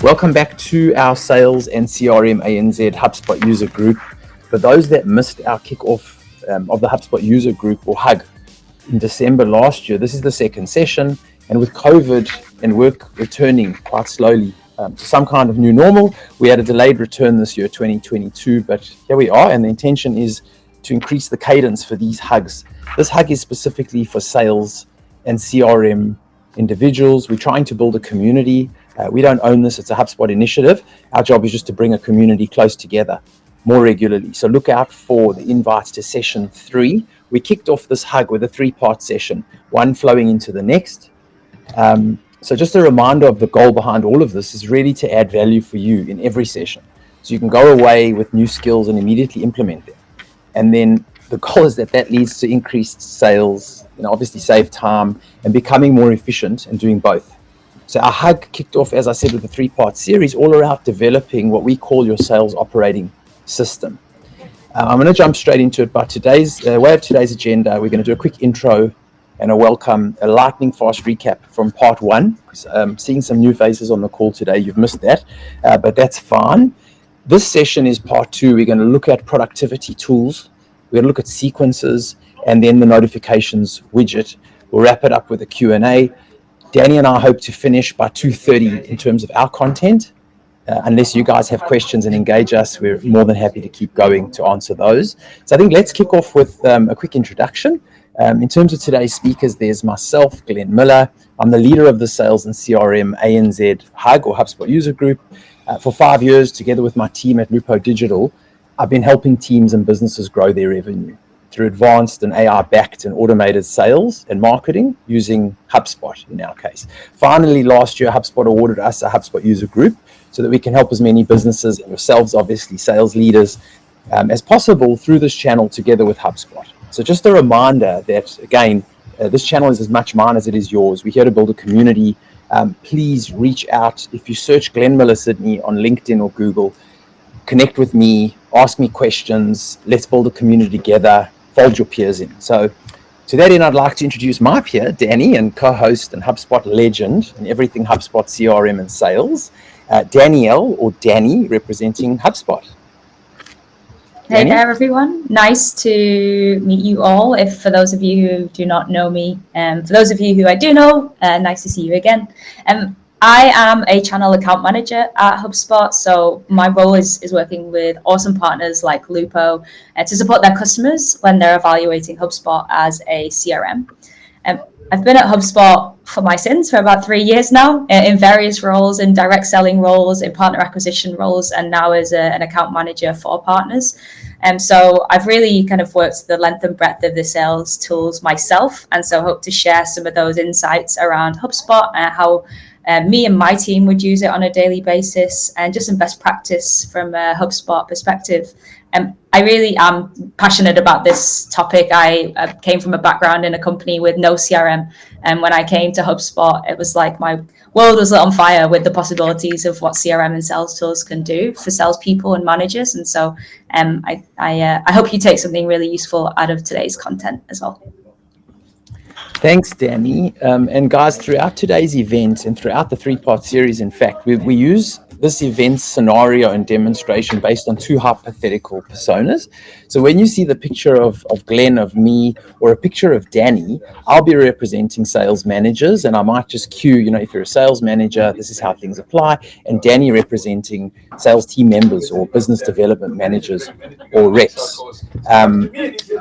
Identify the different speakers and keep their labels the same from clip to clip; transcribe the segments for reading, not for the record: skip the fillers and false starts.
Speaker 1: Welcome back to our Sales and CRM ANZ HubSpot user group. For those that missed our kickoff of the HubSpot user group or HUG in December last year, this is the second session. And with COVID and work returning quite slowly to some kind of new normal, we had a delayed return this year, 2022, but here we are. And the intention is to increase the cadence for these HUGs. This HUG is specifically for sales and CRM individuals. We're trying to build a community. We don't own this. It's a HubSpot initiative. Our job is just to bring a community close together more regularly. So look out for the invites to session 3. We kicked off this HUG with a 3-part session, one flowing into the next. So just a reminder of the goal behind all of this is really to add value for you in every session. So you can go away with new skills and immediately implement them. And then the goal is that leads to increased sales, obviously save time and becoming more efficient and doing both. So our HUG kicked off, as I said, with a 3-part series all around developing what we call your sales operating system. I'm going to jump straight into it, but today's way of today's agenda, we're going to do a quick intro and a lightning fast recap from part 1. Seeing some new faces on the call today, you've missed that, but that's fine. This session is part 2. We're going to look at productivity tools. We're going to look at sequences and then the notifications widget. We'll wrap it up with a Q&A. Danny and I hope to finish by 2:30 in terms of our content. Unless you guys have questions and engage us, we're more than happy to keep going to answer those. So I think let's kick off with a quick introduction. In terms of today's speakers, there's myself, Glenn Miller. I'm the leader of the Sales and CRM ANZ HUG or HubSpot user group. For 5 years, together with my team at Lupo Digital, I've been helping teams and businesses grow their revenue through advanced and AI-backed and automated sales and marketing using HubSpot in our case. Finally, last year, HubSpot awarded us a HubSpot user group so that we can help as many businesses and yourselves, obviously, sales leaders, as possible through this channel together with HubSpot. So just a reminder that, again, this channel is as much mine as it is yours. We're here to build a community. Please reach out. If you search Glenn Miller Sydney on LinkedIn or Google, connect with me, ask me questions. Let's build a community together. Fold your peers in. So to that end, I'd like to introduce my peer, Danny, and co-host and HubSpot legend in everything HubSpot, CRM, and sales, Danielle, or Danny, representing HubSpot.
Speaker 2: Hey there, everyone. Nice to meet you all. If for those of you who do not know me, and for those of you who I do know, nice to see you again. I am a channel account manager at HubSpot, so my role is working with awesome partners like Lupo to support their customers when they're evaluating HubSpot as a CRM. I've been at HubSpot for my sins for about 3 years now in various roles, in direct selling roles, in partner acquisition roles, and now as an account manager for partners. So I've really kind of worked the length and breadth of the sales tools myself, and so hope to share some of those insights around HubSpot and how me and my team would use it on a daily basis, and just some best practice from a HubSpot perspective. I really am passionate about this topic. I came from a background in a company with no CRM, and when I came to HubSpot, it was like my world was lit on fire with the possibilities of what CRM and sales tools can do for salespeople and managers. And so I hope you take something really useful out of today's content as well.
Speaker 1: Thanks, Danny. And guys, throughout today's event and throughout the 3-part series, in fact, we use this event scenario and demonstration based on 2 hypothetical personas. So when you see the picture of Glenn, of me, or a picture of Danny, I'll be representing sales managers, and I might just cue, if you're a sales manager, this is how things apply, and Danny representing sales team members or business development managers or reps.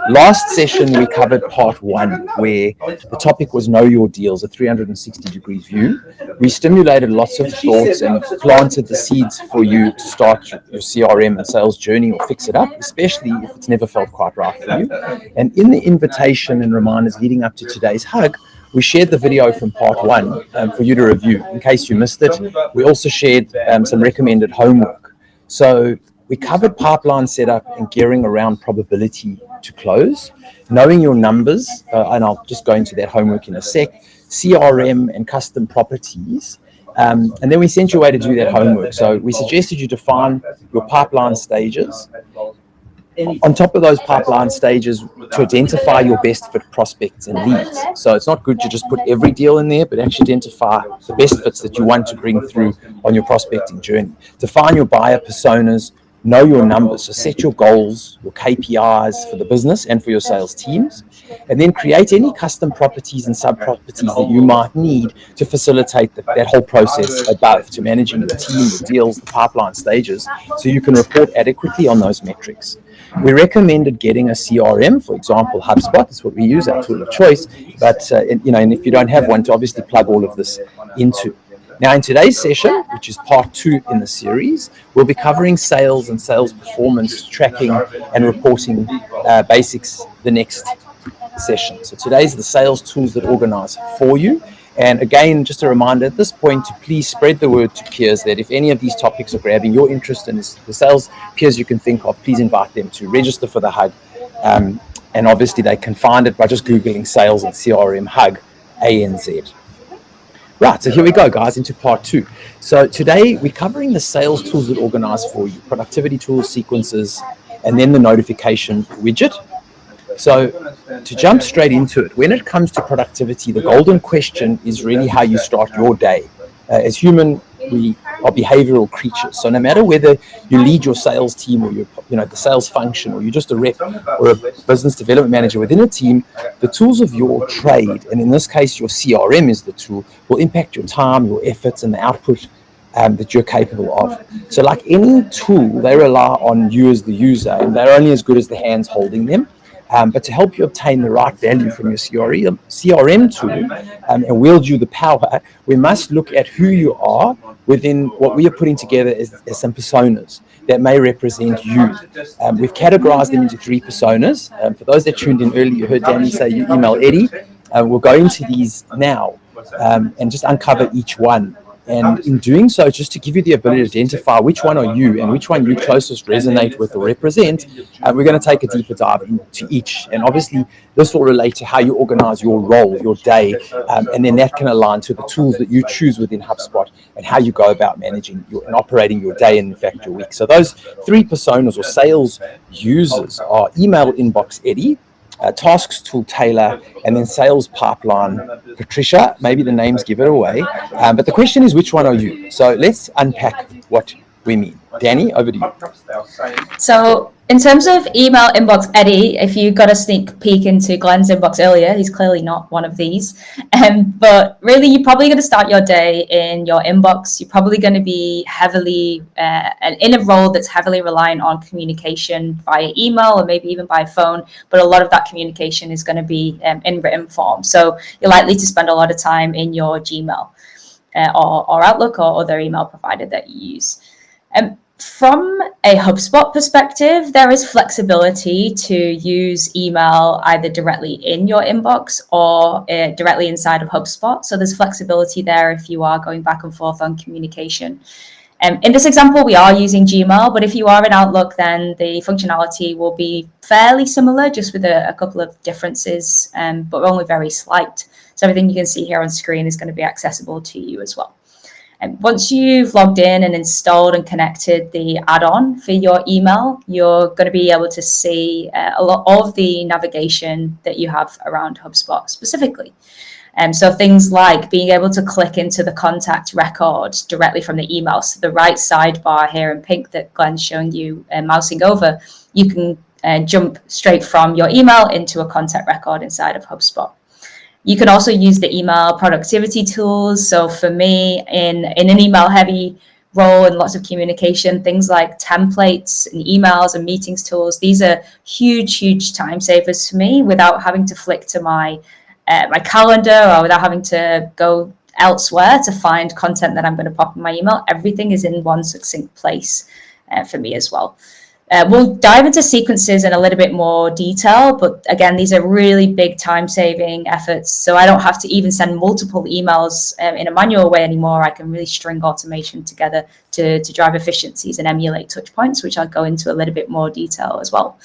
Speaker 1: Last session, we covered part 1, where the topic was Know Your Deals, a 360-degree view. We stimulated lots of thoughts and planted the seeds for you to start your CRM and sales journey or fix it up, especially if it's never felt quite right for you. And in the invitation and reminders leading up to today's HUG, we shared the video from part 1 for you to review. In case you missed it, we also shared some recommended homework. So we covered pipeline setup and gearing around probability to close, knowing your numbers, and I'll just go into that homework in a sec, CRM and custom properties. And then we sent you a way to do that homework. So we suggested you define your pipeline stages, on top of those pipeline stages to identify your best fit prospects and leads. So it's not good to just put every deal in there, but actually identify the best fits that you want to bring through on your prospecting journey. Define your buyer personas, know your numbers. So set your goals, your KPIs for the business and for your sales teams, and then create any custom properties and sub-properties that you might need to facilitate that whole process above, to managing the team, the deals, the pipeline stages, so you can report adequately on those metrics. We recommended getting a CRM, for example, HubSpot. That's what we use, our tool of choice. But and if you don't have one, to obviously plug all of this into. Now, in today's session, which is part 2 in the series, we'll be covering sales and sales performance tracking and reporting basics the next session. So today's the sales tools that organize for you. And again, just a reminder at this point to please spread the word to peers that if any of these topics are grabbing your interest and the sales peers you can think of, please invite them to register for the Hug. And obviously they can find it by just Googling sales and CRM Hug ANZ. Right, so here we go, guys, into part 2. So today we're covering the sales tools that organize for you, productivity tools, sequences, and then the notification widget. So to jump straight into it, when it comes to productivity, the golden question is really how you start your day. As human, we are behavioral creatures. So no matter whether you lead your sales team or you're the sales function, or you're just a rep or a business development manager within a team, the tools of your trade, and in this case your CRM is the tool, will impact your time, your efforts, and the output that you're capable of. So like any tool, they rely on you as the user, and they're only as good as the hands holding them. But to help you obtain the right value from your CRM tool and wield you the power, we must look at who you are within what we are putting together as some personas that may represent you. We've categorized them into 3 personas. For those that tuned in earlier, you heard Danny say you email Eddie. We'll go into these now and just uncover each one. And in doing so, just to give you the ability to identify which one are you and which one you closest resonate with or represent, we're going to take a deeper dive into each. And obviously, this will relate to how you organize your role, your day, and then that can align to the tools that you choose within HubSpot and how you go about managing and operating your day and, in fact, your week. So those 3 personas or sales users are email inbox Eddie, tasks tool Taylor, and then sales pipeline Patricia. Maybe the names give it away, but the question is, which one are you? So let's unpack what we mean. Danny, over to you.
Speaker 2: So in terms of email inbox Eddie, if you got a sneak peek into Glenn's inbox earlier, he's clearly not one of these. But really, you're probably going to start your day in your inbox. You're probably going to be heavily in a role that's heavily reliant on communication via email or maybe even by phone. But a lot of that communication is going to be in written form. So you're likely to spend a lot of time in your Gmail or Outlook or other email provider that you use. From a HubSpot perspective, there is flexibility to use email either directly in your inbox or directly inside of HubSpot. So there's flexibility there if you are going back and forth on communication. In this example, we are using Gmail, but if you are in Outlook, then the functionality will be fairly similar, just with a couple of differences, but only very slight. So everything you can see here on screen is going to be accessible to you as well. And once you've logged in and installed and connected the add-on for your email, you're going to be able to see a lot of the navigation that you have around HubSpot specifically. So things like being able to click into the contact record directly from the email. So the right sidebar here in pink that Glenn's showing you mousing over, you can jump straight from your email into a contact record inside of HubSpot. You can also use the email productivity tools. So for me, in an email heavy role and lots of communication, things like templates and emails and meetings tools, these are huge time savers for me without having to flick to my calendar or without having to go elsewhere to find content that I'm going to pop in my email. Everything is in one succinct place for me as well. We'll dive into sequences in a little bit more detail, but again, these are really big time-saving efforts. So I don't have to even send multiple emails in a manual way anymore. I can really string automation together to drive efficiencies and emulate touch points, which I'll go into a little bit more detail as well.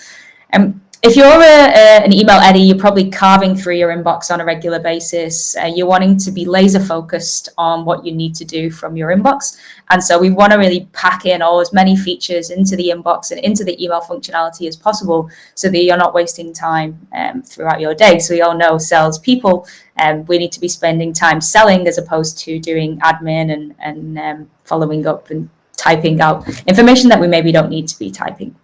Speaker 2: If you're an email editor, you're probably carving through your inbox on a regular basis. You're wanting to be laser focused on what you need to do from your inbox. And so we want to really pack in as many features into the inbox and into the email functionality as possible so that you're not wasting time throughout your day. So we all know salespeople, we need to be spending time selling as opposed to doing admin and following up and typing out information that we maybe don't need to be typing.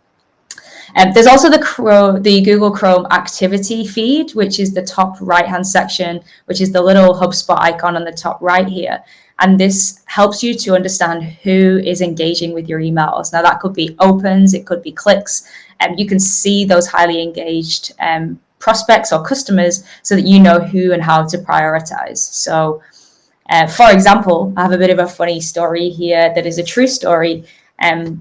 Speaker 2: There's also the Google Chrome activity feed, which is the top right-hand section, which is the little HubSpot icon on the top right here. And this helps you to understand who is engaging with your emails. Now, that could be opens, it could be clicks, and you can see those highly engaged prospects or customers so that you know who and how to prioritize. So, for example, I have a bit of a funny story here that is a true story.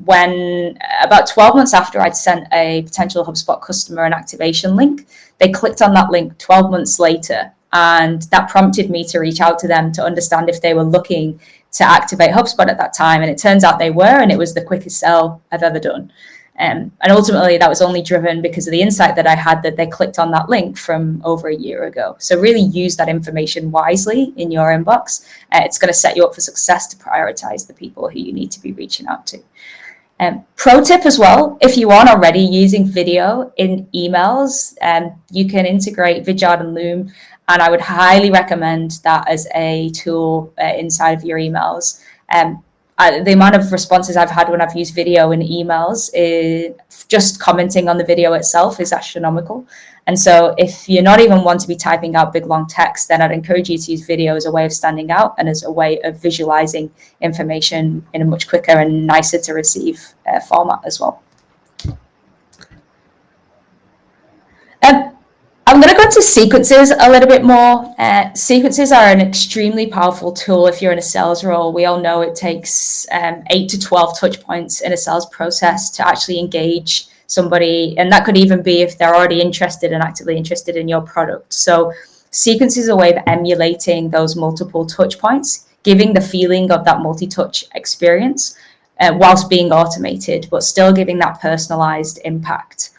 Speaker 2: When about 12 months after I'd sent a potential HubSpot customer an activation link, they clicked on that link 12 months later. And that prompted me to reach out to them to understand if they were looking to activate HubSpot at that time. And it turns out they were, and it was the quickest sell I've ever done. And ultimately, that was only driven because of the insight that I had that they clicked on that link from over a year ago. So really use that information wisely in your inbox. It's going to set you up for success to prioritize the people who you need to be reaching out to. Pro tip as well, if you aren't already using video in emails, you can integrate Vidyard and Loom. And I would highly recommend that as a tool inside of your emails. The amount of responses I've had when I've used video in emails, just commenting on the video itself is astronomical. And so if you're not even want to be typing out big, long text, then I'd encourage you to use video as a way of standing out and as a way of visualizing information in a much quicker and nicer to receive format as well. I'm going to go into sequences a little bit more. Sequences are an extremely powerful tool if you're in a sales role. We all know it takes 8 to 12 touch points in a sales process to actually engage somebody. And that could even be if they're already interested and actively interested in your product. So sequence is a way of emulating those multiple touch points, giving the feeling of that multi-touch experience whilst being automated, but still giving that personalized impact.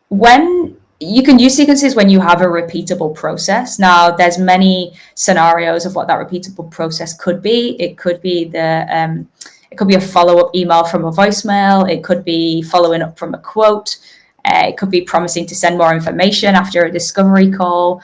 Speaker 2: When you can use sequences when you have a repeatable process. Now, there's many scenarios of what that repeatable process could be. It could be it could be a follow-up email from a voicemail. It could be following up from a quote. It could be promising to send more information after a discovery call.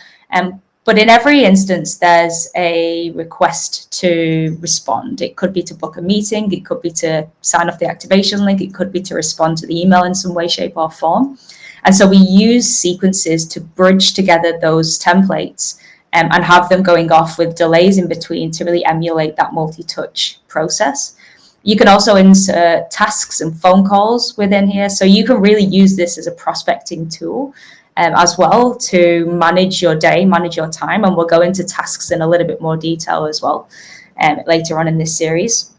Speaker 2: But in every instance, there's a request to respond. It could be to book a meeting. It could be to sign off the activation link. It could be to respond to the email in some way, shape, or form. And so we use sequences to bridge together those templates and have them going off with delays in between to really emulate that multi-touch process. You can also insert tasks and phone calls within here. So you can really use this as a prospecting tool as well to manage your day, manage your time. And we'll go into tasks in a little bit more detail as well later on in this series.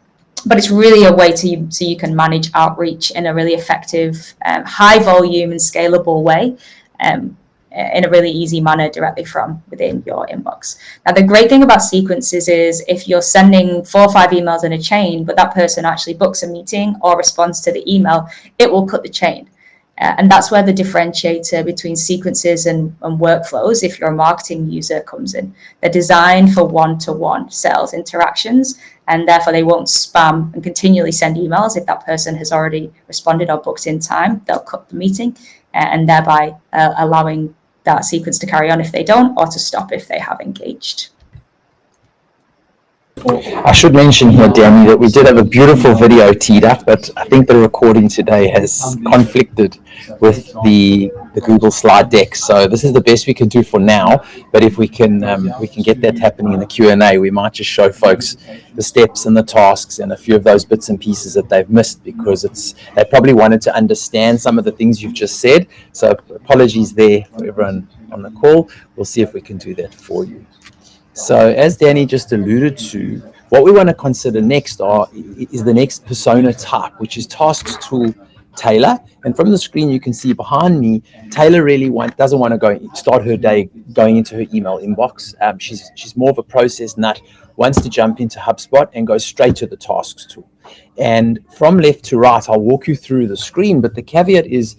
Speaker 2: But it's really a way so you can manage outreach in a really effective, high volume and scalable way in a really easy manner directly from within your inbox. Now, the great thing about sequences is if you're sending 4 or 5 emails in a chain, but that person actually books a meeting or responds to the email, it will cut the chain. And that's where the differentiator between sequences and workflows, if you're a marketing user, comes in. They're designed for one-to-one sales interactions, and therefore they won't spam and continually send emails. If that person has already responded or booked in time, they'll cut the meeting and thereby allowing that sequence to carry on if they don't, or to stop if they have engaged.
Speaker 1: I should mention here, Danny, that we did have a beautiful video teed up, but I think the recording today has conflicted with the Google slide deck. So this is the best we can do for now. But if we can get that happening in the Q&A, we might just show folks the steps and the tasks and a few of those bits and pieces that they've missed, because they probably wanted to understand some of the things you've just said. So apologies there for everyone on the call. We'll see if we can do that for you. So as Danny just alluded to, what we want to consider next is the next persona type, which is tasks tool Taylor. And from the screen, you can see behind me, Taylor really doesn't want to start her day going into her email inbox. She's more of a process nut, wants to jump into HubSpot and go straight to the tasks tool. And from left to right, I'll walk you through the screen, but the caveat is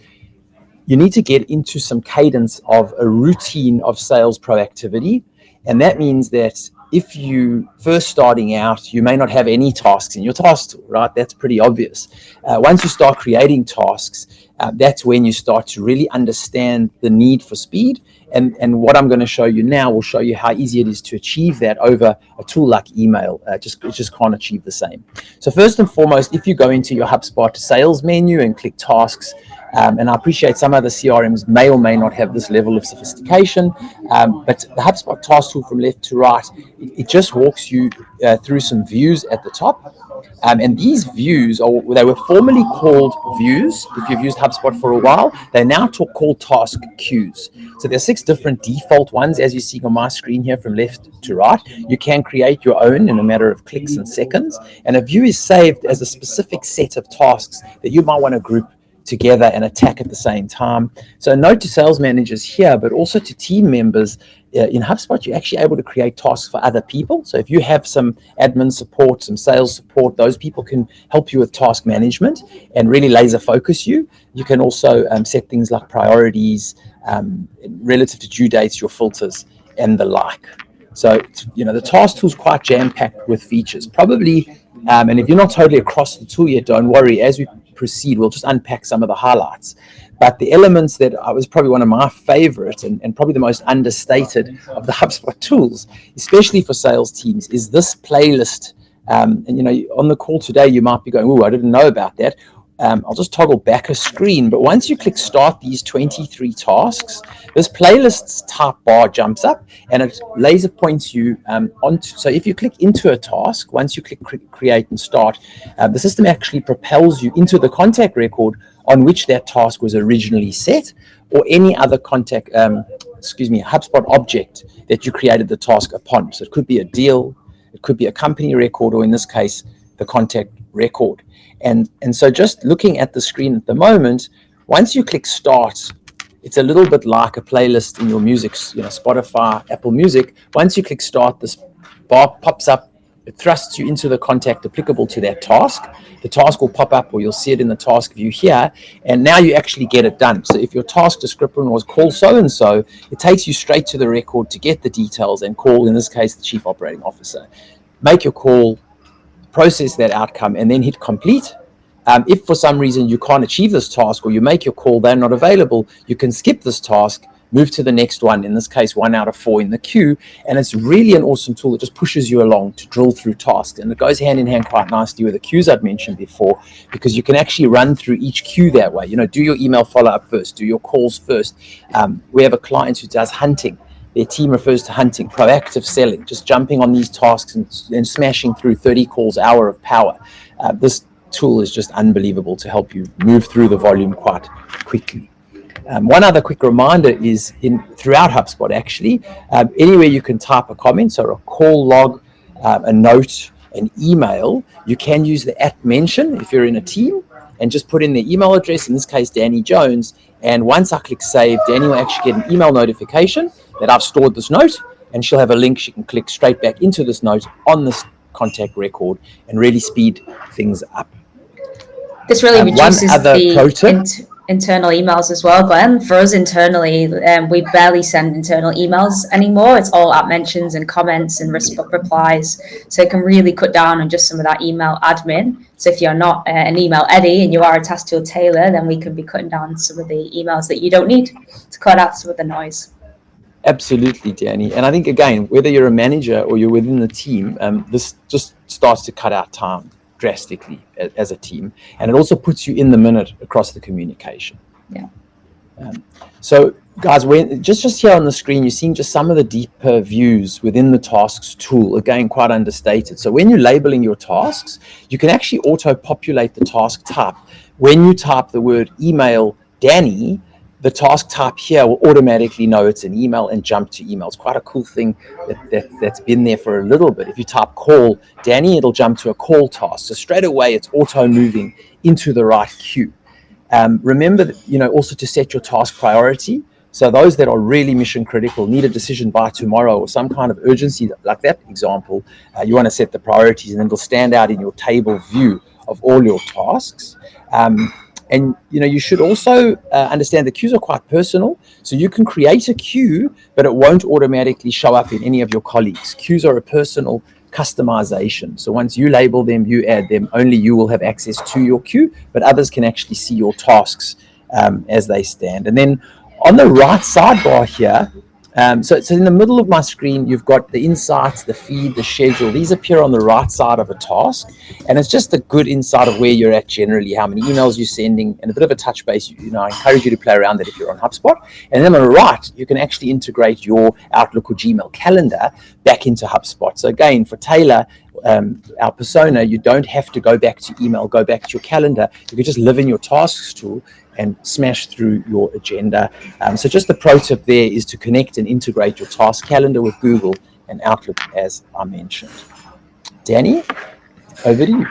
Speaker 1: you need to get into some cadence of a routine of sales proactivity. And that means that if you first starting out, you may not have any tasks in your task tool, right? That's pretty obvious. Once you start creating tasks, that's when you start to really understand the need for speed. And what I'm going to show you now will show you how easy it is to achieve that over a tool like email. It just can't achieve the same. So first and foremost, if you go into your HubSpot sales menu and click tasks, and I appreciate some other CRMs may or may not have this level of sophistication, but the HubSpot task tool from left to right, it just walks you through some views at the top. And these views, they were formerly called views. If you've used HubSpot for a while, they're now called task queues. So there's 6 different default ones, as you see on my screen here from left to right. You can create your own in a matter of clicks and seconds. And a view is saved as a specific set of tasks that you might want to group together and attack at the same time. So a note to sales managers here, but also to team members, in HubSpot, you're actually able to create tasks for other people. So if you have some admin support, some sales support, those people can help you with task management and really laser focus you. You can also set things like priorities relative to due dates, your filters, and the like. So, the task tool is quite jam-packed with features. Probably, and if you're not totally across the tool yet, don't worry. As we proceed, we'll just unpack some of the highlights. But the elements that I was probably one of my favorites and probably the most understated of the HubSpot tools, especially for sales teams, is this playlist. And on the call today, you might be going, "Oh, I didn't know about that." I'll just toggle back a screen. But once you click start these 23 tasks, this playlist's type bar jumps up and it laser points you onto. So if you click into a task, once you click create and start, the system actually propels you into the contact record on which that task was originally set, or any other HubSpot object that you created the task upon. So it could be a deal, it could be a company record, or in this case, the contact record. And so just looking at the screen at the moment, once you click start, it's a little bit like a playlist in your music, Spotify, Apple Music. Once you click start, this bar pops up. It thrusts you into the contact applicable to that task. The task will pop up, or you'll see it in the task view here, and now you actually get it done. So if your task description was call so-and-so, it takes you straight to the record to get the details and call, in this case, the Chief Operating Officer. Make your call, process that outcome, and then hit complete. If for some reason you can't achieve this task, or you make your call, they're not available, you can skip this task, move to the next one, in this case 1 out of 4 in the queue. And it's really an awesome tool that just pushes you along to drill through tasks, and it goes hand in hand quite nicely with the queues I'd mentioned before, because you can actually run through each queue that way. Do your email follow-up first, do your calls first. We have a client who does hunting. Their team refers to hunting, proactive selling, just jumping on these tasks and smashing through 30 calls, hour of power. This tool is just unbelievable to help you move through the volume quite quickly. One other quick reminder is throughout HubSpot, actually, anywhere you can type a comment, so a call log, a note, an email, you can use the @mention if you're in a team and just put in the email address, in this case, Danny Jones. And once I click save, Danny will actually get an email notification that I've stored this note, and she'll have a link she can click straight back into this note on this contact record and really speed things up.
Speaker 2: This really reduces the internal emails as well, Glenn. For us internally, we barely send internal emails anymore. It's all @mentions and comments and replies. So it can really cut down on just some of that email admin. So if you're not an email Eddie and you are a task tool tailor, then we can be cutting down some of the emails that you don't need to cut out some of the noise.
Speaker 1: Absolutely, Danny. And I think, again, whether you're a manager or you're within the team, this just starts to cut out time drastically as a team. And it also puts you in the minute across the communication.
Speaker 2: Yeah.
Speaker 1: So, guys, just here on the screen, you're seeing just some of the deeper views within the tasks tool, again, quite understated. So when you're labeling your tasks, you can actually auto-populate the task type. When you type the word email Danny, the task type here will automatically know it's an email and jump to email. It's quite a cool thing that's been there for a little bit. If you type call Danny, it'll jump to a call task. So straight away, it's auto moving into the right queue. Remember that, also to set your task priority. So those that are really mission critical, need a decision by tomorrow, or some kind of urgency, like that example, you want to set the priorities, and then it'll stand out in your table view of all your tasks. And you should also understand that queues are quite personal. So you can create a queue, but it won't automatically show up in any of your colleagues. Queues are a personal customization. So once you label them, you add them, only you will have access to your queue, but others can actually see your tasks as they stand. And then on the right sidebar here, so in the middle of my screen, you've got the insights, the feed, the schedule. These appear on the right side of a task. And it's just a good insight of where you're at generally, how many emails you're sending, and a bit of a touch base. I encourage you to play around that if you're on HubSpot. And then on the right, you can actually integrate your Outlook or Gmail calendar back into HubSpot. So again, for Taylor, our persona, you don't have to go back to email, go back to your calendar. You can just live in your tasks tool and smash through your agenda. So just the pro tip there is to connect and integrate your task calendar with Google and Outlook, as I mentioned. Danny, over to you.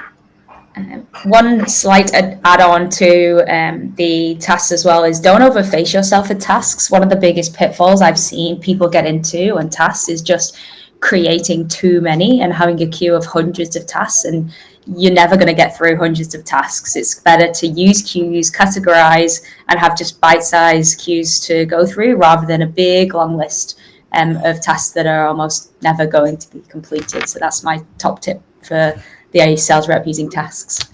Speaker 2: One slight add-on to the tasks as well is don't overface yourself with tasks. One of the biggest pitfalls I've seen people get into on tasks is just creating too many and having a queue of hundreds of tasks, and you're never going to get through hundreds of tasks. It's better to use queues, categorize, and have just bite-sized queues to go through rather than a big long list of tasks that are almost never going to be completed. So that's my top tip for the sales rep using tasks.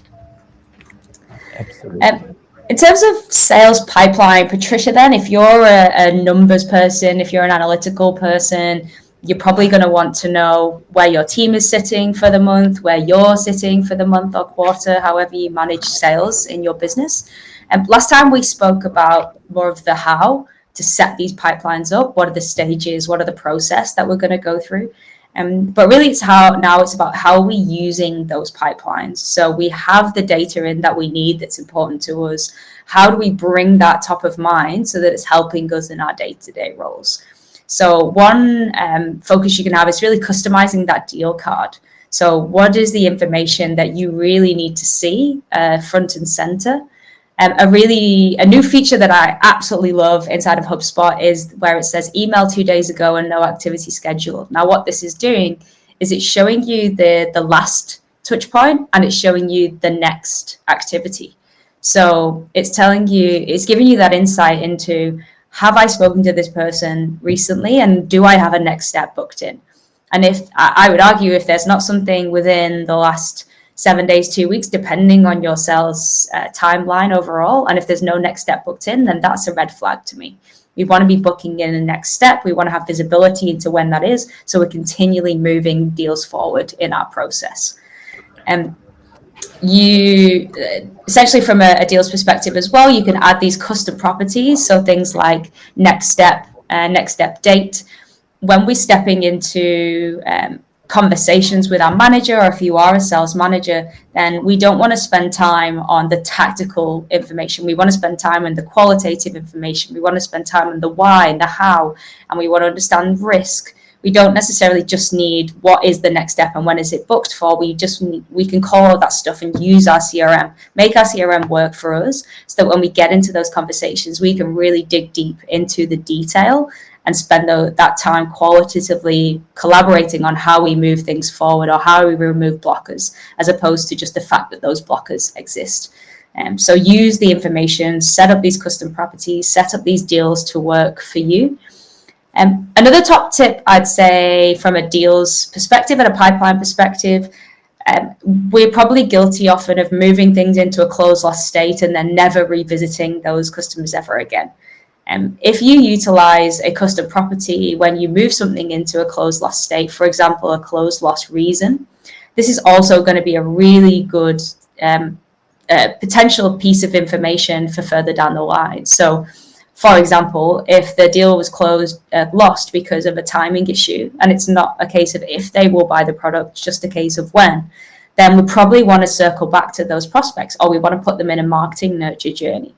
Speaker 1: Absolutely.
Speaker 2: In terms of sales pipeline, Patricia, then, if you're a numbers person, if you're an analytical person, you're probably going to want to know where your team is sitting for the month, where you're sitting for the month or quarter, however you manage sales in your business. And last time we spoke about more of the how to set these pipelines up. What are the stages? What are the process that we're going to go through? But really it's about how are we using those pipelines. So we have the data in that we need that's important to us. How do we bring that top of mind so that it's helping us in our day-to-day roles? So one focus you can have is really customizing that deal card. So what is the information that you really need to see front and center? A new feature that I absolutely love inside of HubSpot is where it says email 2 days ago and no activity scheduled. Now what this is doing is it's showing you the last touch point and it's showing you the next activity. So it's giving you that insight into, have I spoken to this person recently and do I have a next step booked in? And if I would argue if there's not something within the last 7 days, 2 weeks, depending on your sales timeline overall, and if there's no next step booked in, then that's a red flag to me. We want to be booking in a next step. We want to have visibility into when that is, so we're continually moving deals forward in our process. You essentially, from a deals perspective as well, you can add these custom properties. So things like next step date. When we're stepping into conversations with our manager, or if you are a sales manager, then we don't want to spend time on the tactical information. We want to spend time on the qualitative information. We want to spend time on the why and the how, and we want to understand risk. We don't necessarily just need what is the next step and when is it booked for. We can call all that stuff and use our CRM, make our CRM work for us, so that when we get into those conversations, we can really dig deep into the detail and spend that time qualitatively collaborating on how we move things forward or how we remove blockers, as opposed to just the fact that those blockers exist. So use the information, set up these custom properties, set up these deals to work for you. Another top tip, I'd say, from a deals perspective and a pipeline perspective, we're probably guilty often of moving things into a closed loss state and then never revisiting those customers ever again. If you utilize a custom property when you move something into a closed loss state, for example, a closed loss reason, this is also going to be a really good potential piece of information for further down the line. So, for example, if the deal was lost because of a timing issue, and it's not a case of if they will buy the product, just a case of when, then we probably want to circle back to those prospects, or we want to put them in a marketing nurture journey.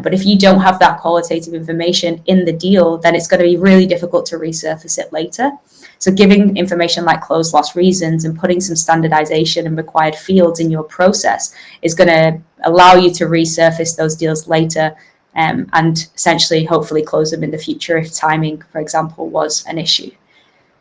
Speaker 2: But if you don't have that qualitative information in the deal, then it's going to be really difficult to resurface it later. So giving information like closed loss reasons and putting some standardization and required fields in your process is going to allow you to resurface those deals later, and essentially hopefully close them in the future if timing, for example, was an issue.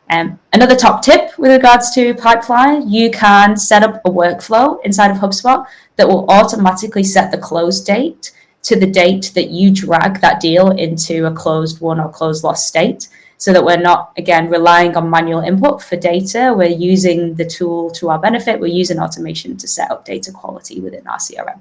Speaker 2: Another top tip with regards to pipeline, you can set up a workflow inside of HubSpot that will automatically set the close date to the date that you drag that deal into a closed won or closed lost state, so that we're not, again, relying on manual input for data. We're using the tool to our benefit. We're using automation to set up data quality within our CRM.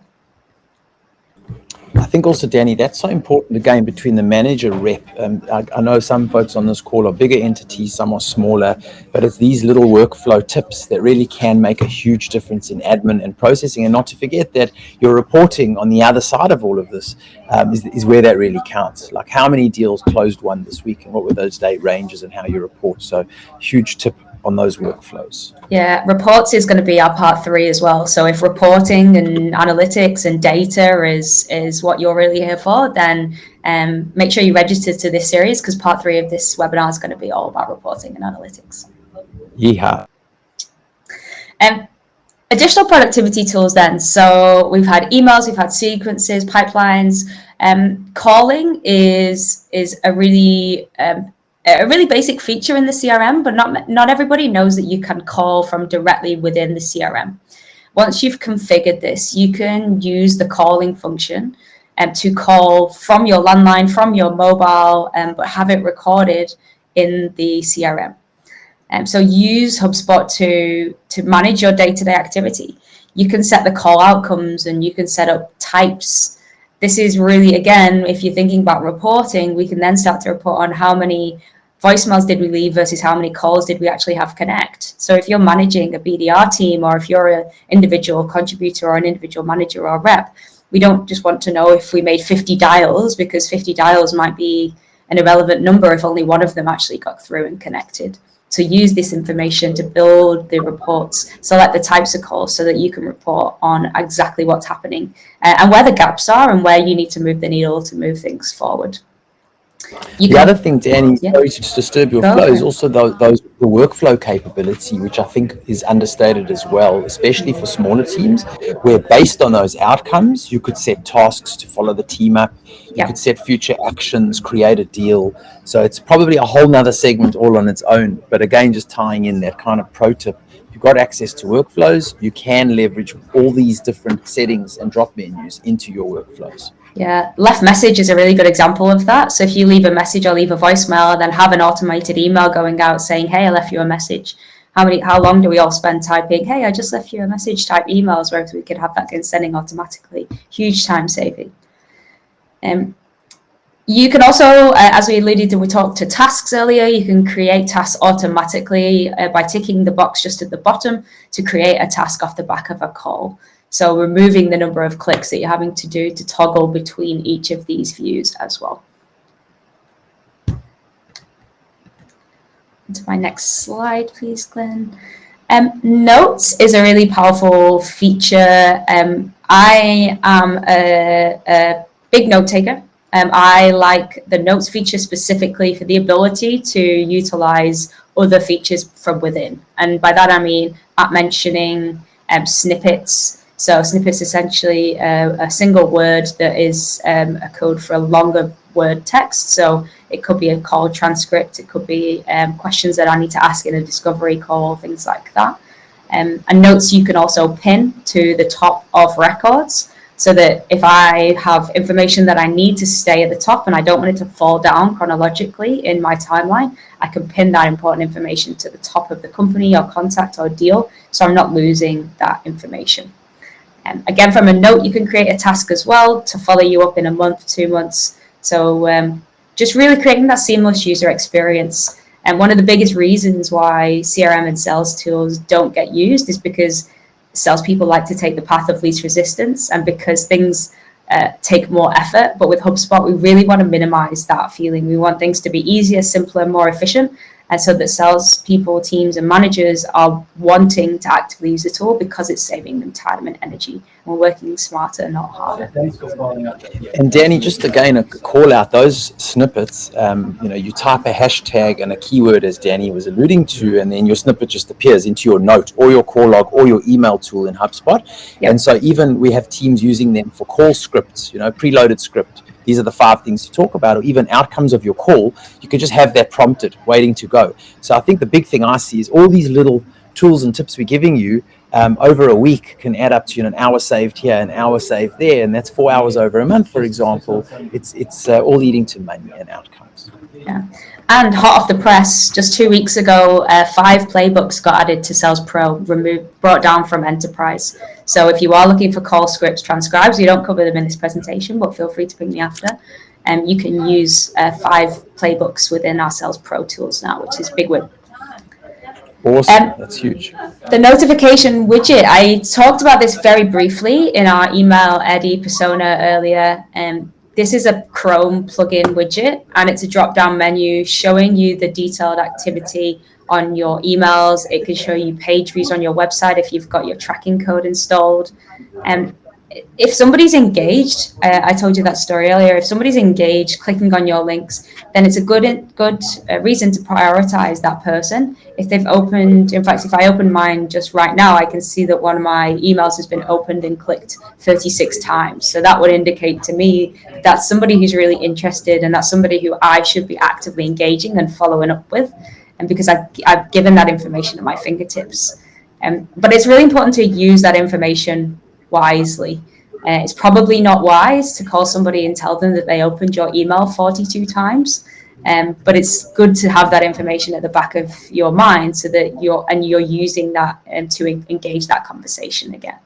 Speaker 1: I think also, Danny, that's so important, again, between the manager rep. I know some folks on this call are bigger entities, some are smaller, but it's these little workflow tips that really can make a huge difference in admin and processing. And not to forget that your reporting on the other side of all of this is where that really counts. Like how many deals closed one this week and what were those date ranges and how you report. So huge tip on those workflows.
Speaker 2: Yeah, reports is going to be our part 3 as well. So if reporting and analytics and data is what you're really here for, then make sure you register to this series, because part 3 of this webinar is going to be all about reporting and analytics.
Speaker 1: Yeah.
Speaker 2: Additional productivity tools then. So we've had emails, we've had sequences, pipelines. Calling is a really basic feature in the CRM, but not everybody knows that you can call from directly within the CRM. Once you've configured this, you can use the calling function to call from your landline, from your mobile, but have it recorded in the CRM. So use HubSpot to manage your day-to-day activity. You can set the call outcomes and you can set up types. This is really, again, if you're thinking about reporting, we can then start to report on how many voicemails did we leave versus how many calls did we actually have connect. So if you're managing a BDR team, or if you're an individual contributor or an individual manager or rep, we don't just want to know if we made 50 dials, because 50 dials might be an irrelevant number if only one of them actually got through and connected. So use this information to build the reports, select the types of calls so that you can report on exactly what's happening and where the gaps are and where you need to move the needle to move things forward.
Speaker 1: The other thing, Danny, sorry to disturb your flow, is also the workflow capability, which I think is understated as well, especially for smaller teams, where based on those outcomes, you could set tasks to follow the team up, you could set future actions, create a deal. So it's probably a whole nother segment all on its own. But again, just tying in that kind of pro tip, if you've got access to workflows, you can leverage all these different settings and drop menus into your workflows.
Speaker 2: Yeah, left message is a really good example of that. So if you leave a message or leave a voicemail, then have an automated email going out saying, hey, I left you a message. How long do we all spend typing, hey, I just left you a message type emails, whereas we could have that sending automatically. Huge time saving. You can also, as we alluded to, we talked to tasks earlier, you can create tasks automatically by ticking the box just at the bottom to create a task off the back of a call. So removing the number of clicks that you're having to do to toggle between each of these views as well. To my next slide, please, Glenn. Notes is a really powerful feature. I am a big note taker. I like the notes feature specifically for the ability to utilize other features from within. And by that, I mean mentioning snippets. So snippets essentially a single word that is a code for a longer word text. So it could be a call transcript. It could be questions that I need to ask in a discovery call, things like that. And notes you can also pin to the top of records, so that if I have information that I need to stay at the top and I don't want it to fall down chronologically in my timeline, I can pin that important information to the top of the company or contact or deal, so I'm not losing that information. Again, from a note, you can create a task as well to follow you up in a month, 2 months. So just really creating that seamless user experience. And one of the biggest reasons why CRM and sales tools don't get used is because salespeople like to take the path of least resistance, and because things take more effort. But with HubSpot, we really want to minimize that feeling. We want things to be easier, simpler, more efficient. And so that salespeople, teams, and managers are wanting to actively use the tool because it's saving them time and energy. We're working smarter, not harder.
Speaker 1: And Danny, just again, a call out those snippets. You type a hashtag and a keyword, as Danny was alluding to, and then your snippet just appears into your note or your call log or your email tool in HubSpot. Yep. And so even we have teams using them for call scripts, preloaded script. These are the 5 things to talk about, or even outcomes of your call. You could just have that prompted, waiting to go. So I think the big thing I see is all these little tools and tips we're giving you over a week can add up to an hour saved here, an hour saved there, and that's 4 hours over a month, for example. It's all leading to money and outcomes.
Speaker 2: Yeah. And hot off the press, just 2 weeks ago, 5 playbooks got added to Sales Pro, brought down from Enterprise. So if you are looking for call scripts, transcribes, we don't cover them in this presentation, but feel free to ping me after. You can use 5 playbooks within our Sales Pro tools now, which is a big win.
Speaker 1: Awesome, that's huge.
Speaker 2: The notification widget, I talked about this very briefly in our email Eddie persona earlier. This is a Chrome plugin widget, and it's a drop-down menu showing you the detailed activity on your emails. It can show you page views on your website if you've got your tracking code installed. If somebody's engaged, I told you that story earlier, if somebody's engaged, clicking on your links, then it's a good reason to prioritize that person. If they've opened, in fact, if I open mine just right now, I can see that one of my emails has been opened and clicked 36 times. So that would indicate to me that's somebody who's really interested, and that's somebody who I should be actively engaging and following up with. And because I've given that information at my fingertips. But it's really important to use that information wisely. It's probably not wise to call somebody and tell them that they opened your email 42 times, but it's good to have that information at the back of your mind so that you're using that to engage that conversation again.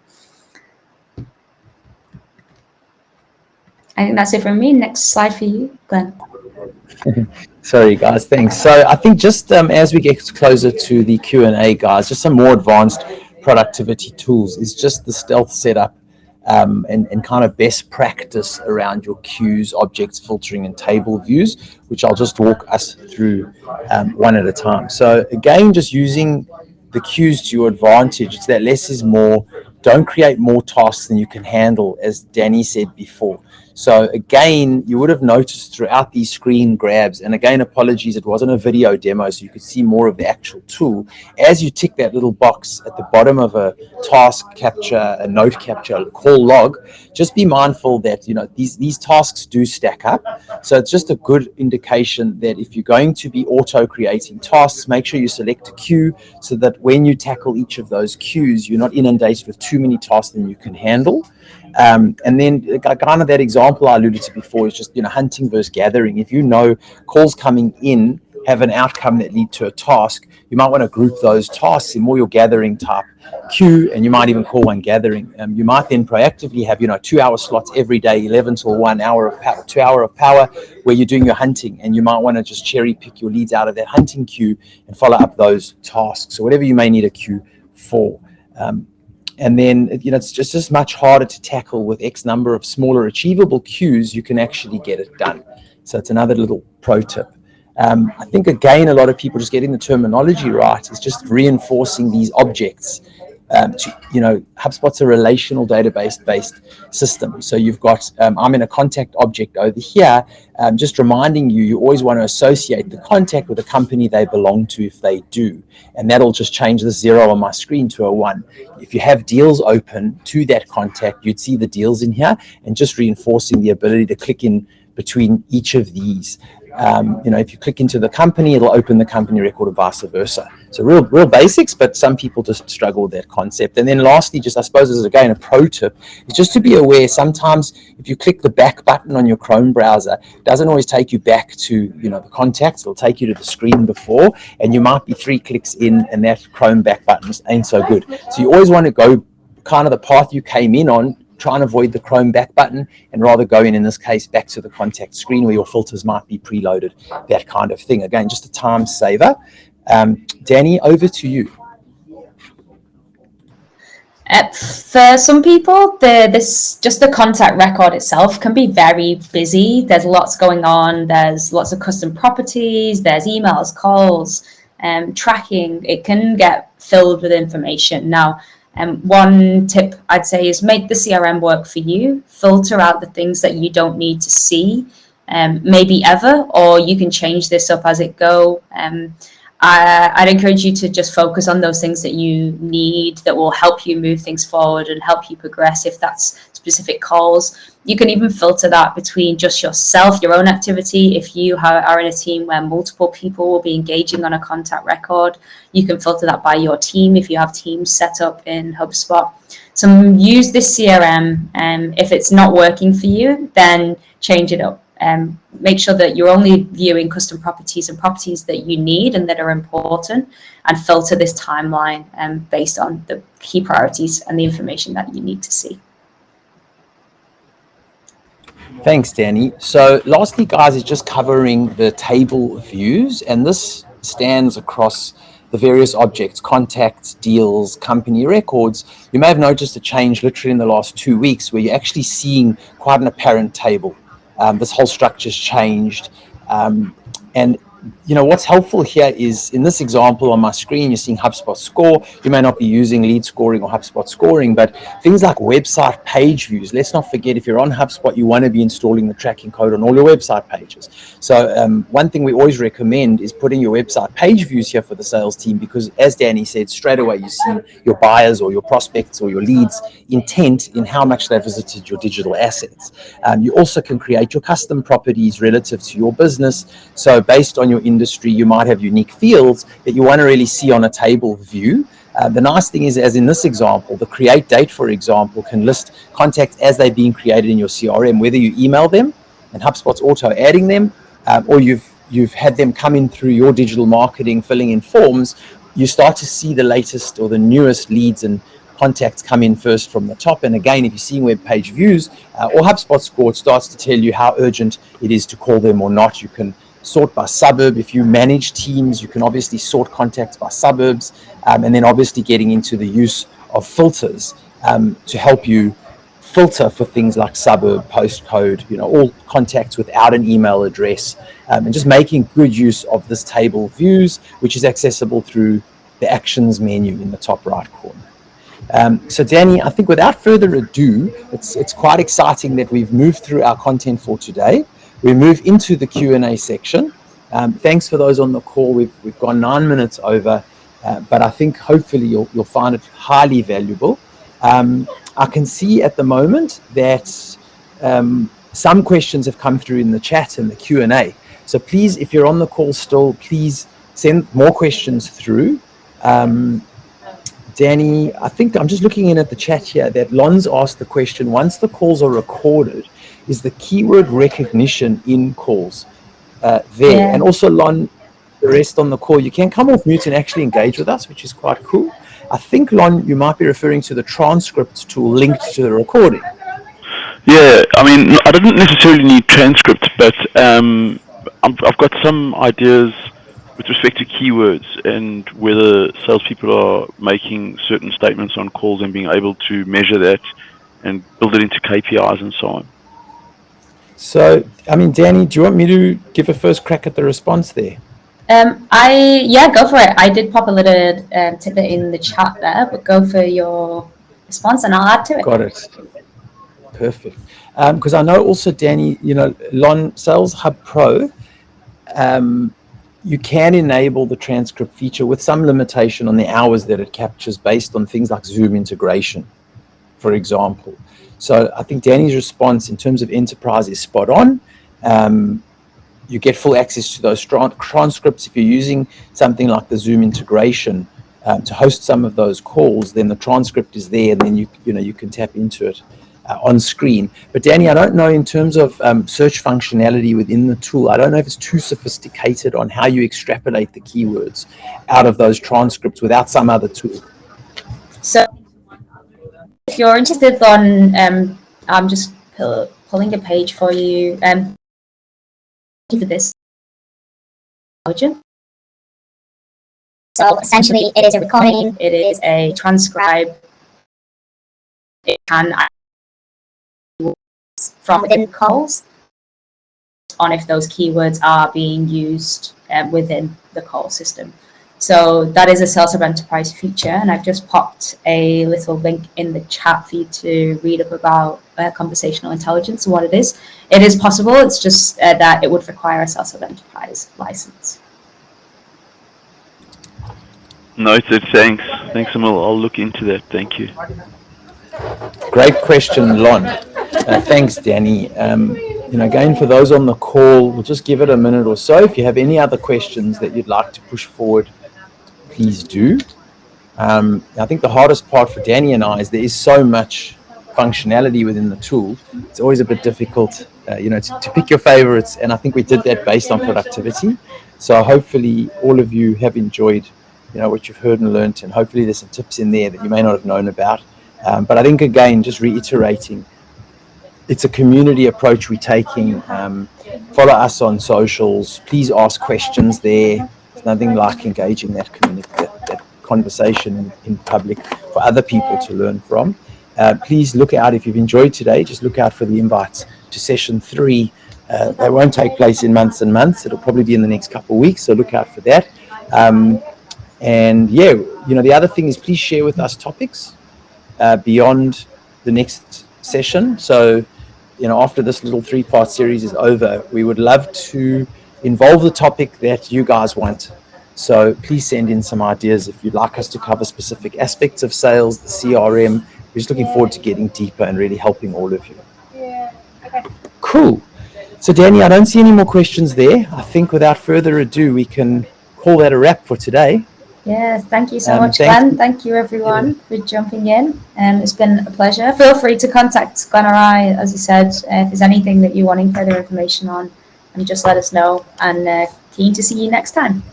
Speaker 2: I think that's it from me. Next slide for you, Glenn.
Speaker 1: Sorry, guys. Thanks. So I think just as we get closer to the Q&A, guys, just some more advanced productivity tools is just the stealth setup and kind of best practice around your queues, objects, filtering, and table views, which I'll just walk us through one at a time. So again, just using the queues to your advantage. It's that less is more. Don't create more tasks than you can handle, as Danny said before. So again, you would have noticed throughout these screen grabs, and again, apologies, it wasn't a video demo, so you could see more of the actual tool. As you tick that little box at the bottom of a task capture, a note capture, a call log, just be mindful that these tasks do stack up. So it's just a good indication that if you're going to be auto-creating tasks, make sure you select a queue so that when you tackle each of those queues, you're not inundated with too many tasks than you can handle. And then kind of that example I alluded to before is just, hunting versus gathering. If you know calls coming in have an outcome that lead to a task, you might want to group those tasks in more your gathering type queue, and you might even call one gathering. You might then proactively have, 2 hour slots every day, 11 till 1 hour of power, 2 hour of power, where you're doing your hunting, and you might want to just cherry pick your leads out of that hunting queue and follow up those tasks. So whatever you may need a queue for. And then, it's just much harder to tackle with X number of smaller achievable queues. You can actually get it done. So it's another little pro tip. I think, again, a lot of people just getting the terminology right is just reinforcing these objects. HubSpot's a relational database-based system. So you've got, I'm in a contact object over here, just reminding you always want to associate the contact with the company they belong to if they do. And that'll just change the 0 on my screen to a 1. If you have deals open to that contact, you'd see the deals in here, and just reinforcing the ability to click in between each of these. If you click into the company, it'll open the company record, or vice versa. So real basics, but some people just struggle with that concept. And then lastly, just I suppose as again a pro tip is just to be aware. Sometimes if you click the back button on your Chrome browser, it doesn't always take you back to the contacts. It'll take you to the screen before, and you might be 3 clicks in, and that Chrome back button ain't so good. So you always want to go kind of the path you came in on. Try and avoid the Chrome back button, and rather go in this case, back to the contact screen where your filters might be preloaded, that kind of thing. Again, just a time saver. Danny, over to you.
Speaker 2: For some people, the contact record itself can be very busy. There's lots going on. There's lots of custom properties. There's emails, calls, tracking. It can get filled with information. Now, one tip I'd say is make the CRM work for you. Filter out the things that you don't need to see, maybe ever, or you can change this up as it go. I'd encourage you to just focus on those things that you need that will help you move things forward and help you progress, if that's specific calls. You can even filter that between just yourself, your own activity. If you are in a team where multiple people will be engaging on a contact record, you can filter that by your team if you have teams set up in HubSpot. So use this CRM. If it's not working for you, then change it up. Make sure that you're only viewing custom properties and properties that you need and that are important, and filter this timeline based on the key priorities and the information that you need to see.
Speaker 1: Thanks, Danny. So lastly, guys, is just covering the table views, and this stands across the various objects: contacts, deals, company records. You may have noticed a change literally in the last 2 weeks where you're actually seeing quite an apparent table. This whole structure's changed. And what's helpful here is in this example on my screen, you're seeing HubSpot score. You may not be using lead scoring or HubSpot scoring, but things like website page views. Let's not forget, if you're on HubSpot, you want to be installing the tracking code on all your website pages. So one thing we always recommend is putting your website page views here for the sales team, because as Danny said, straight away you see your buyers or your prospects or your leads intent in how much they visited your digital assets. You also can create your custom properties relative to your business. So based on your industry, you might have unique fields that you want to really see on a table view. The nice thing is, as in this example, the create date, for example, can list contacts as they're being created in your CRM, whether you email them and HubSpot's auto adding them, or you've had them come in through your digital marketing, filling in forms. You start to see the latest or the newest leads and contacts come in first from the top. And again, if you're seeing web page views or HubSpot score, it starts to tell you how urgent it is to call them or not. You can sort by suburb. If you manage teams, you can obviously sort contacts by suburbs, and then obviously getting into the use of filters to help you filter for things like suburb, postcode, all contacts without an email address, and just making good use of this table views, which is accessible through the actions menu in the top right corner. So Danny, I think without further ado, it's quite exciting that we've moved through our content for today. We move into the Q&A section. Thanks for those on the call. We've gone 9 minutes over, but I think hopefully you'll find it highly valuable. I can see at the moment that some questions have come through in the chat and the Q&A. So please, if you're on the call still, please send more questions through. Danny, I think I'm just looking in at the chat here that Lon's asked the question: once the calls are recorded, is the keyword recognition in calls there? Yeah. And also, Lon, the rest on the call, you can come off mute and actually engage with us, which is quite cool. I think, Lon, you might be referring to the transcript tool linked to the recording.
Speaker 3: Yeah, I mean, I didn't necessarily need transcripts, but I've got some ideas with respect to keywords and whether salespeople are making certain statements on calls and being able to measure that and build it into KPIs and so on.
Speaker 1: So, I mean, Danny, do you want me to give a first crack at the response there?
Speaker 2: Go for it. I did pop a little tidbit in the chat there, but go for your response and I'll add to it.
Speaker 1: Got it. Perfect. Because I know also, Danny, Lon Sales Hub Pro, you can enable the transcript feature with some limitation on the hours that it captures based on things like Zoom integration, for example. So I think Danny's response in terms of enterprise is spot on. You get full access to those transcripts. If you're using something like the Zoom integration to host some of those calls, then the transcript is there, and then you can tap into it on screen. But Danny, I don't know in terms of search functionality within the tool, I don't know if it's too sophisticated on how you extrapolate the keywords out of those transcripts without some other tool.
Speaker 2: So if you're interested, Lon, I'm just pulling a page for you. For this. So essentially it is a recording, it is a transcribe, it can from within calls on if those keywords are being used within the call system. So that is a Sales Hub Enterprise feature, and I've just popped a little link in the chat for you to read up about conversational intelligence and what it is. It is possible, it's just that it would require a Sales Hub Enterprise license.
Speaker 3: Noted, thanks. Thanks, Emil. I'll look into that. Thank you.
Speaker 1: Great question, Lon. Thanks, Danny. Again, for those on the call, we'll just give it a minute or so. If you have any other questions that you'd like to push forward, please do. I think the hardest part for Danny and I is there is so much functionality within the tool. It's always a bit difficult, to pick your favorites. And I think we did that based on productivity. So hopefully all of you have enjoyed, what you've heard and learned, and hopefully there's some tips in there that you may not have known about. But I think, again, just reiterating, it's a community approach we're taking. Follow us on socials. Please ask questions there. There's nothing like engaging that community, that conversation in public for other people to learn from. Please look out, if you've enjoyed today, just look out for the invites to session 3. They won't take place in months and months. It'll probably be in the next couple of weeks, so look out for that. The other thing is, please share with us topics beyond the next session. So, after this little 3-part series is over, we would love to involve the topic that you guys want. So please send in some ideas if you'd like us to cover specific aspects of sales, the CRM. We're just looking forward to getting deeper and really helping all of you.
Speaker 2: Yeah. Okay.
Speaker 1: Cool. So, Danny, I don't see any more questions there. I think without further ado, we can call that a wrap for today.
Speaker 2: Yes, thank you so much, Glenn. Thank you, everyone, for jumping in. It's been a pleasure. Feel free to contact Glenn or I, as you said, if there's anything that you're wanting further information on, and just let us know. And keen to see you next time.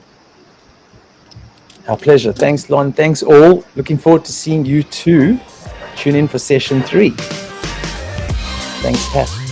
Speaker 1: Our pleasure. Thanks, Lon. Thanks, all. Looking forward to seeing you too. Tune in for session 3. Thanks, Pat.